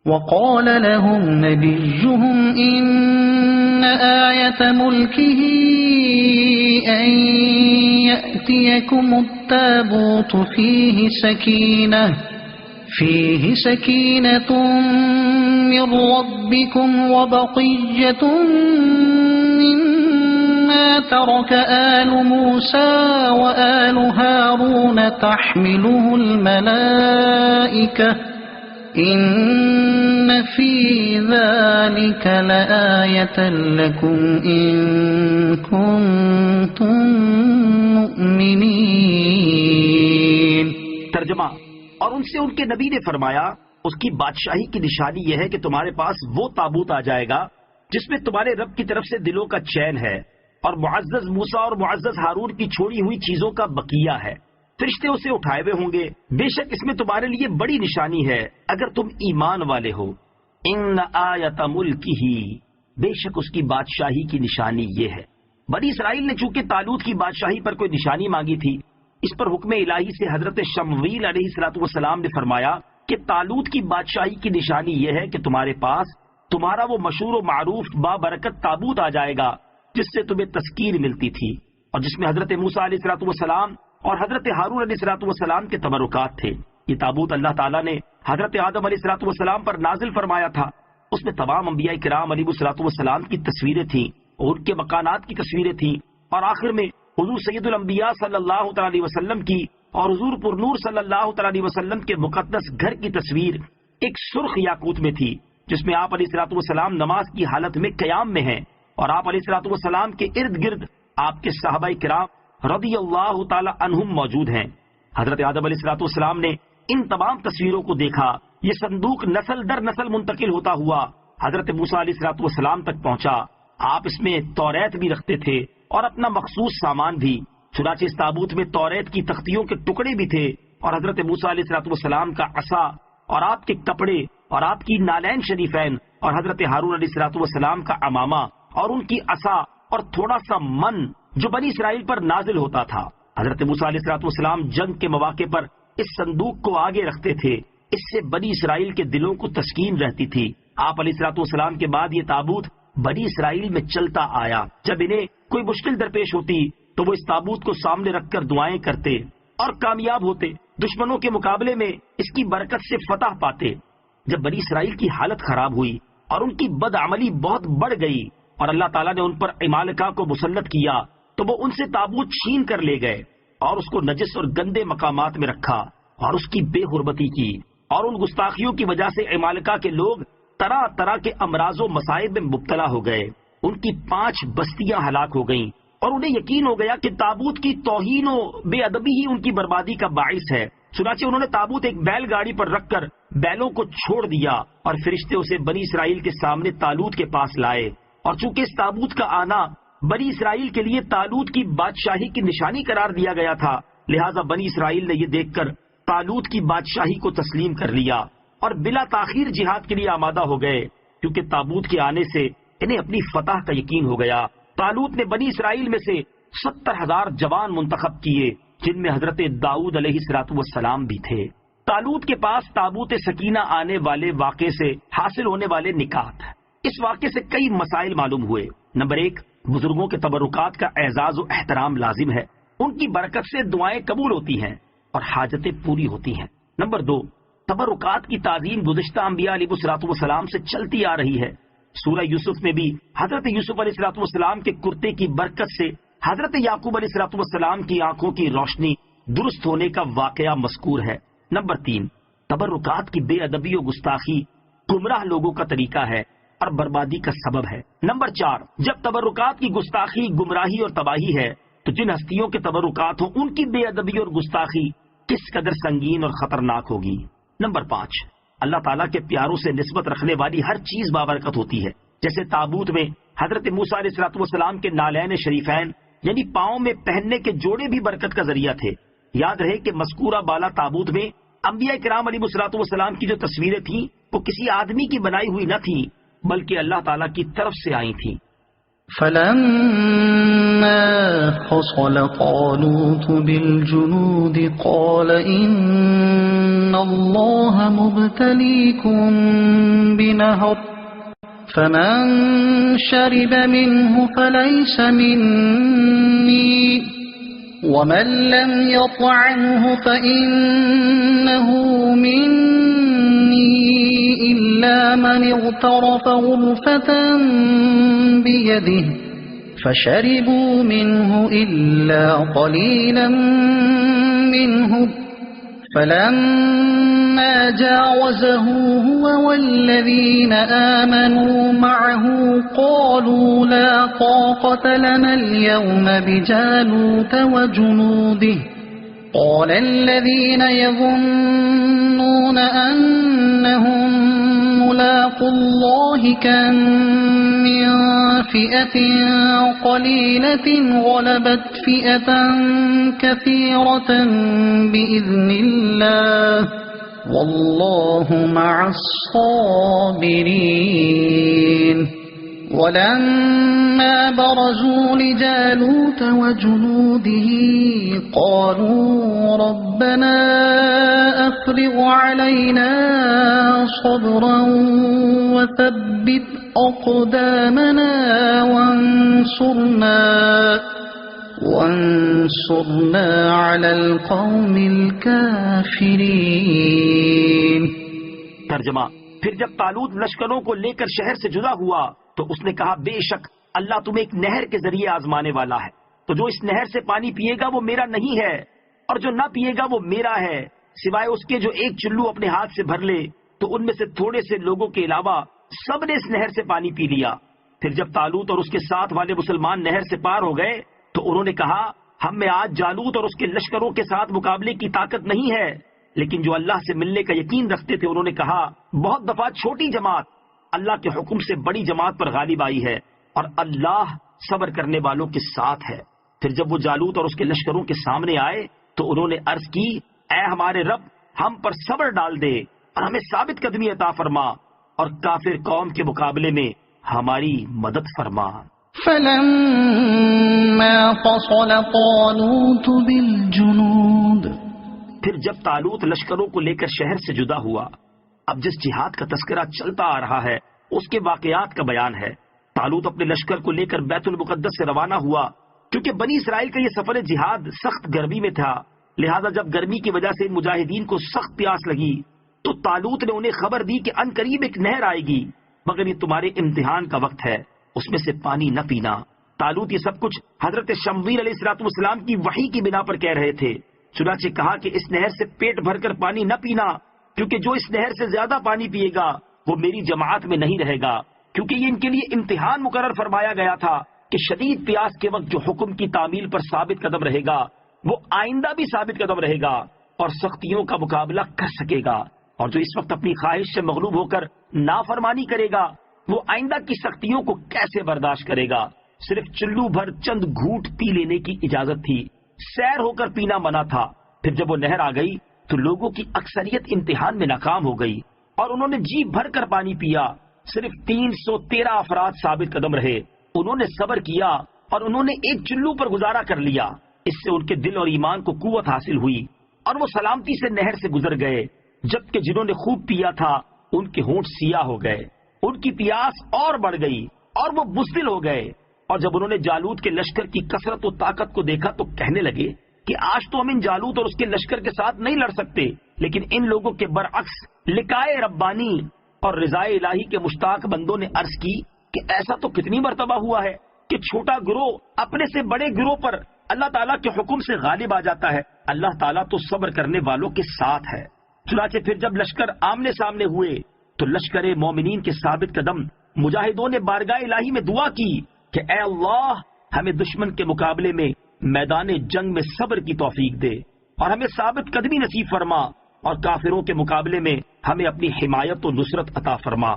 وقال لهم نبيهم إن آية ملكه أن يأتيكم التابوت فيه سكينة من ربكم وبقية مما ترك آل موسى وآل هارون تحمله الملائكة إن في ذلك لآية لكم إن كنتم مؤمنين۔ ترجمہ: اور ان سے ان کے نبی نے فرمایا، اس کی بادشاہی کی نشانی یہ ہے کہ تمہارے پاس وہ تابوت آ جائے گا جس میں تمہارے رب کی طرف سے دلوں کا چین ہے اور معزز موسیٰ اور معزز ہارون کی چھوڑی ہوئی چیزوں کا بقیہ ہے۔ فرشتے اسے اٹھائے ہوئے ہوں گے، بے شک اس میں تمہارے لیے بڑی نشانی ہے اگر تم ایمان والے ہو۔ ان آیت ملکہ، بے شک اس کی بادشاہی کی نشانی یہ ہے۔ بنی اسرائیل نے چونکہ طالوت کی بادشاہی پر کوئی نشانی مانگی تھی، اس پر حکم الہی سے حضرت شمویل علیہ السلام نے فرمایا کہ طالوت کی بادشاہی کی نشانی یہ ہے کہ تمہارے پاس تمہارا وہ مشہور و معروف بابرکت تابوت آ جائے گا جس سے تمہیں تذکیر ملتی تھی اور جس میں حضرت موسیٰ علیہ السلام اور حضرت ہارون علیہ السلام کے تبرکات تھے۔ یہ تابوت اللہ تعالیٰ نے حضرت آدم علیہ السلام پر نازل فرمایا تھا۔ اس میں تمام انبیاء کرام علیہ السلام کی تصویریں تھیں اور ان کے مکانات کی تصویریں تھیں، اور آخر میں حضور سید الانبیاء صلی اللہ تعالی علیہ وسلم کی اور حضور پر نور صلی اللہ تعالی علیہ وسلم کے مقدس گھر کی تصویر ایک سرخ یاقوت میں تھی، جس میں آپ علیہ السلام نماز کی حالت میں قیام میں ہیں اور آپ علیہ السلام کے ارد گرد آپ کے صحابہ کرام رضی اللہ تعالی عنہم موجود ہیں۔ حضرت آدم علیہ السلام نے ان تمام تصویروں کو دیکھا۔ یہ صندوق نسل در نسل منتقل ہوتا ہوا حضرت موسیٰ علیہ السلام تک پہنچا۔ آپ اس میں توریت بھی رکھتے تھے اور اپنا مخصوص سامان بھی۔ چنانچہ اس تابوت میں توریت کی تختیوں کے ٹکڑے بھی تھے اور حضرت موسیٰ علیہ السلام کا عصا اور آپ کے کپڑے اور آپ کی نالین شریفین اور حضرت ہارون علیہ السلام کا عمامہ اور ان کی عصا اور تھوڑا سا من جو بنی اسرائیل پر نازل ہوتا تھا۔ حضرت موسیٰ علیہ السلام جنگ کے مواقع پر اس صندوق کو آگے رکھتے تھے، اس سے بنی اسرائیل کے دلوں کو تسکین رہتی تھی۔ آپ علیہ السلام کے بعد یہ تابوت بنی اسرائیل میں چلتا آیا۔ جب انہیں کوئی مشکل درپیش ہوتی تو وہ اس تابوت کو سامنے رکھ کر دعائیں کرتے اور کامیاب ہوتے، دشمنوں کے مقابلے میں اس کی برکت سے فتح پاتے۔ جب بنی اسرائیل کی حالت خراب ہوئی اور ان کی بدعملی بہت بڑھ گئی اور اللہ تعالیٰ نے ان پر عمالقہ کو مسلط کیا تو وہ ان سے تابوت چھین کر لے گئے اور اس کو نجس اور گندے مقامات میں رکھا اور اس کی بے حرمتی کی، اور ان گستاخیوں کی وجہ سے عمالقہ کے لوگ طرح طرح کے امراض و مصائب میں مبتلا ہو گئے۔ ان کی 5 بستیاں ہلاک ہو گئیں اور انہیں یقین ہو گیا کہ تابوت کی توہین و بے ادبی ہی ان کی بربادی کا باعث ہے۔ چنانچہ انہوں نے تابوت ایک بیل گاڑی پر رکھ کر بیلوں کو چھوڑ دیا اور فرشتے اسے بنی اسرائیل کے سامنے طالوت کے پاس لائے، اور چونکہ اس تابوت کا آنا بنی اسرائیل کے لیے طالوت کی بادشاہی کی نشانی قرار دیا گیا تھا، لہٰذا بنی اسرائیل نے یہ دیکھ کر طالوت کی بادشاہی کو تسلیم کر لیا اور بلا تاخیر جہاد کے لیے آمادہ ہو گئے، کیونکہ تابوت کے آنے سے انہیں اپنی فتح کا یقین ہو گیا۔ طالوت نے بنی اسرائیل میں سے 70,000 جوان منتخب کیے، جن میں حضرت داؤد علیہ السلام بھی تھے۔ طالوت کے پاس تابوت سکینہ آنے والے واقعے سے حاصل ہونے والے نکات۔ اس واقعے سے کئی مسائل معلوم ہوئے۔ نمبر 1، بزرگوں کے تبرکات کا اعزاز و احترام لازم ہے، ان کی برکت سے دعائیں قبول ہوتی ہیں اور حاجتیں پوری ہوتی ہیں۔ نمبر 2، تبرکات کی تعظیم گزشتہ انبیاء علیہ السلام سے چلتی آ رہی ہے۔ سورہ یوسف میں بھی حضرت یوسف علیہ السلام کے کرتے کی برکت سے حضرت یعقوب علیہ السلام کی آنکھوں کی روشنی درست ہونے کا واقعہ مذکور ہے۔ نمبر 3، تبرکات کی بے ادبی و گستاخی گمراہ لوگوں کا طریقہ ہے اور بربادی کا سبب ہے۔ نمبر 4، جب تبرکات کی گستاخی گمراہی اور تباہی ہے تو جن ہستیوں کے تبرکات ہوں ان کی بے ادبی اور گستاخی کس قدر سنگین اور خطرناک ہوگی۔ نمبر 5، اللہ تعالیٰ کے پیاروں سے نسبت رکھنے والی ہر چیز بابرکت ہوتی ہے، جیسے تابوت میں حضرت موسیٰ علیہ السلام کے نالین شریفین یعنی پاؤں میں پہننے کے جوڑے بھی برکت کا ذریعہ تھے۔ یاد رہے کہ مذکورہ بالا تابوت میں انبیاء کرام علیہ السلام کی جو تصویریں تھیں وہ کسی آدمی کی بنائی ہوئی نہ تھیں بلکہ اللہ تعالیٰ کی طرف سے آئی تھیں۔ فلما فصل طالوت بالجنود قال إن الله مبتليكم بنهر فمن شرب منه فليس مني ومن لم يطعمه فإنه مني إلا من اغترف غرفة بيده فشربوا منه إلا قليلا منهم فلما جاوزه هو والذين آمنوا معه قالوا لا طاقة لنا اليوم بجالوت وجنوده قال الذين يظنون أنهم ملاقو الله كم من فئة قليلة غلبت فئة كثيرة بإذن الله والله مع الصابرين ولما برزوا لجالوت وجنوده قالوا ربنا أفرغ علينا صبرا وثبت أقدامنا وانصرنا على القوم الكافرين. ترجمہ: پھر جب طالوت لشکروں کو لے کر شہر سے جدا ہوا تو اس نے کہا بے شک اللہ تمہیں ایک نہر کے ذریعے آزمانے والا ہے، تو جو اس نہر سے پانی پیے گا وہ میرا نہیں ہے اور جو نہ پیے گا وہ میرا ہے، سوائے اس کے جو ایک چلو اپنے ہاتھ سے بھر لے. تو ان میں سے تھوڑے سے لوگوں کے علاوہ سب نے اس نہر سے پانی پی لیا. پھر جب طالوت اور اس کے ساتھ والے مسلمان نہر سے پار ہو گئے تو انہوں نے کہا ہم میں آج جالوت اور اس کے لشکروں کے ساتھ مقابلے کی طاقت نہیں ہے. لیکن جو اللہ سے ملنے کا یقین رکھتے تھے انہوں نے کہا بہت دفعہ چھوٹی جماعت اللہ کے حکم سے بڑی جماعت پر غالب آئی ہے اور اللہ صبر کرنے والوں کے ساتھ ہے. پھر جب وہ جالوت اور اس کے لشکروں کے سامنے آئے تو انہوں نے عرض کی اے ہمارے رب ہم پر صبر ڈال دے اور ہمیں ثابت قدمی عطا فرما اور کافر قوم کے مقابلے میں ہماری مدد فرما. فلما فصل طالوت بالجنود پھر جب طالوت لشکروں کو لے کر شہر سے جدا ہوا. اب جس جہاد کا تذکرہ چلتا آ رہا ہے اس کے واقعات کا بیان ہے. طالوت اپنے لشکر کو لے کر بیت المقدس سے روانہ ہوا. کیونکہ بنی اسرائیل کا یہ سفر جہاد سخت گرمی میں تھا، لہذا جب گرمی کی وجہ سے مجاہدین کو سخت پیاس لگی تو طالوت نے انہیں خبر دی کہ ان قریب ایک نہر آئے گی، مگر یہ تمہارے امتحان کا وقت ہے، اس میں سے پانی نہ پینا. طالوت یہ سب کچھ حضرت شمویل علیہ السلام کی وحی کی بنا پر کہہ رہے تھے. چنانچہ کہا کہ اس نہر سے پیٹ بھر کر پانی نہ پینا، کیونکہ جو اس نہر سے زیادہ پانی پیے گا وہ میری جماعت میں نہیں رہے گا، کیونکہ یہ ان کے لیے امتحان مقرر فرمایا گیا تھا کہ شدید پیاس کے وقت جو حکم کی تعمیل پر ثابت قدم رہے گا وہ آئندہ بھی ثابت قدم رہے گا اور سختیوں کا مقابلہ کر سکے گا، اور جو اس وقت اپنی خواہش سے مغلوب ہو کر نافرمانی کرے گا وہ آئندہ کی سختیوں کو کیسے برداشت کرے گا. صرف چلو بھر چند گھونٹ پی لینے کی اجازت تھی، سیر ہو کر پینا منع تھا. پھر جب وہ نہر آ گئی تو لوگوں کی اکثریت امتحان میں ناکام ہو گئی اور انہوں نے جی بھر کر پانی پیا. صرف 313 افراد ثابت قدم رہے. انہوں نے صبر کیا اور انہوں نے ایک چلو پر گزارا کر لیا. اس سے ان کے دل اور ایمان کو قوت حاصل ہوئی اور وہ سلامتی سے نہر سے گزر گئے، جبکہ جنہوں نے خوب پیا تھا ان کے ہونٹ سیاہ ہو گئے، ان کی پیاس اور بڑھ گئی اور وہ بزدل ہو گئے. اور جب انہوں نے جالوت کے لشکر کی کثرت و طاقت کو دیکھا تو کہنے لگے کہ آج تو ہم ان جالوت اور اس کے لشکر کے ساتھ نہیں لڑ سکتے. لیکن ان لوگوں کے برعکس لقائے ربانی اور رضائے الہی کے مشتاق بندوں نے عرض کی کہ ایسا تو کتنی مرتبہ ہوا ہے کہ چھوٹا گروہ اپنے سے بڑے گروہ پر اللہ تعالیٰ کے حکم سے غالب آ جاتا ہے. اللہ تعالیٰ تو صبر کرنے والوں کے ساتھ ہے. چنانچہ پھر جب لشکر آمنے سامنے ہوئے تو لشکر مومنین کے ثابت قدم مجاہدوں نے بارگاہ الہی میں دعا کی کہ اے اللہ ہمیں دشمن کے مقابلے میں میدان جنگ میں صبر کی توفیق دے اور ہمیں ثابت قدمی نصیب فرما اور کافروں کے مقابلے میں ہمیں اپنی حمایت و نصرت عطا فرما.